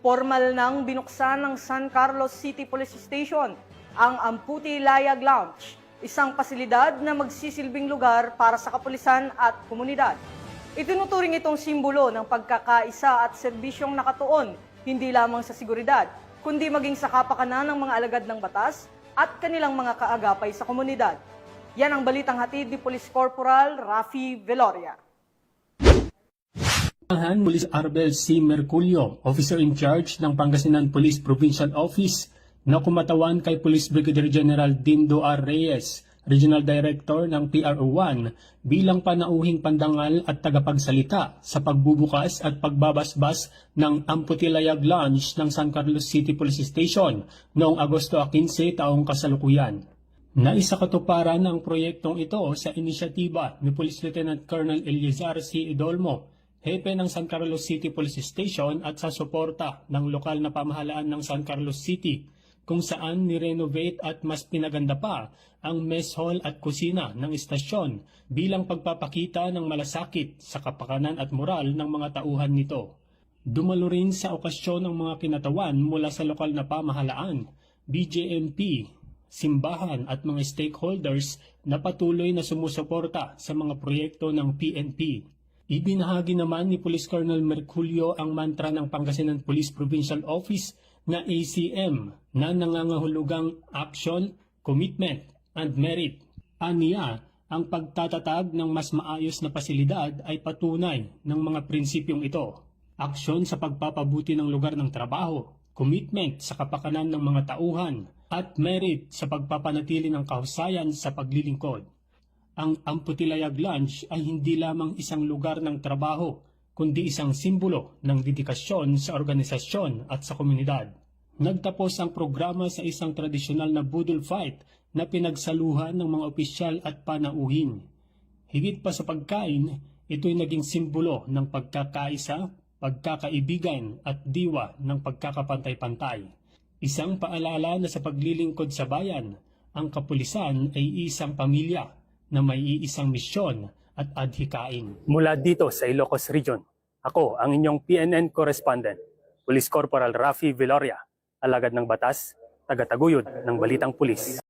Formal nang binuksan ng San Carlos City Police Station ang Amputi Layag Lounge, isang pasilidad na magsisilbing lugar para sa kapulisan at komunidad. Itinuturing itong simbolo ng pagkakaisa at serbisyong nakatuon hindi lamang sa seguridad, kundi maging sa kapakanan ng mga alagad ng batas at kanilang mga kaagapay sa komunidad. Yan ang balitang hatid ni Police Corporal Rafi Veloria. Police Arbel C. Merculio, Officer in Charge ng Pangasinan Police Provincial Office, na kumatawan kay Police Brigadier General Dindo R. Reyes, Regional Director ng PRO1, bilang panauhing pandangal at tagapagsalita sa pagbubukas at pagbabasbas ng Amputi Layag Lounge ng San Carlos City Police Station noong Agosto 15 taong kasalukuyan. Naisakatuparan ang proyektong ito sa inisyatiba ni Police Lieutenant Colonel Eliazar C. Idolmo, Hepe ng San Carlos City Police Station at sa suporta ng lokal na pamahalaan ng San Carlos City, kung saan nirenovate at mas pinaganda pa ang mess hall at kusina ng istasyon bilang pagpapakita ng malasakit sa kapakanan at moral ng mga tauhan nito. Dumalo rin sa okasyon ng mga kinatawan mula sa lokal na pamahalaan, BJMP, simbahan at mga stakeholders na patuloy na sumusuporta sa mga proyekto ng PNP. Ibinahagi naman ni Police Colonel Merculio ang mantra ng Pangasinan Police Provincial Office na ACM na nangangahulugang Action, Commitment, and Merit. Aniya, ang pagtatatag ng mas maayos na pasilidad ay patunay ng mga prinsipyong ito. Aksyon sa pagpapabuti ng lugar ng trabaho, commitment sa kapakanan ng mga tauhan, at merit sa pagpapanatili ng kahusayan sa paglilingkod. Ang Amputi Layag Lounge ay hindi lamang isang lugar ng trabaho, kundi isang simbolo ng dedikasyon sa organisasyon at sa komunidad. Nagtapos ang programa sa isang tradisyonal na budol fight na pinagsaluhan ng mga opisyal at panauhin. Higit pa sa pagkain, ito'y naging simbolo ng pagkakaisa, pagkakaibigan at diwa ng pagkakapantay-pantay. Isang paalala na sa paglilingkod sa bayan, ang kapulisan ay isang pamilya na may iisang misyon at adhikain. Mula dito sa Ilocos Region, ako ang inyong PNN correspondent, Police Corporal Rafi Veloria, alagad ng batas, tagataguyod ng Balitang Pulis.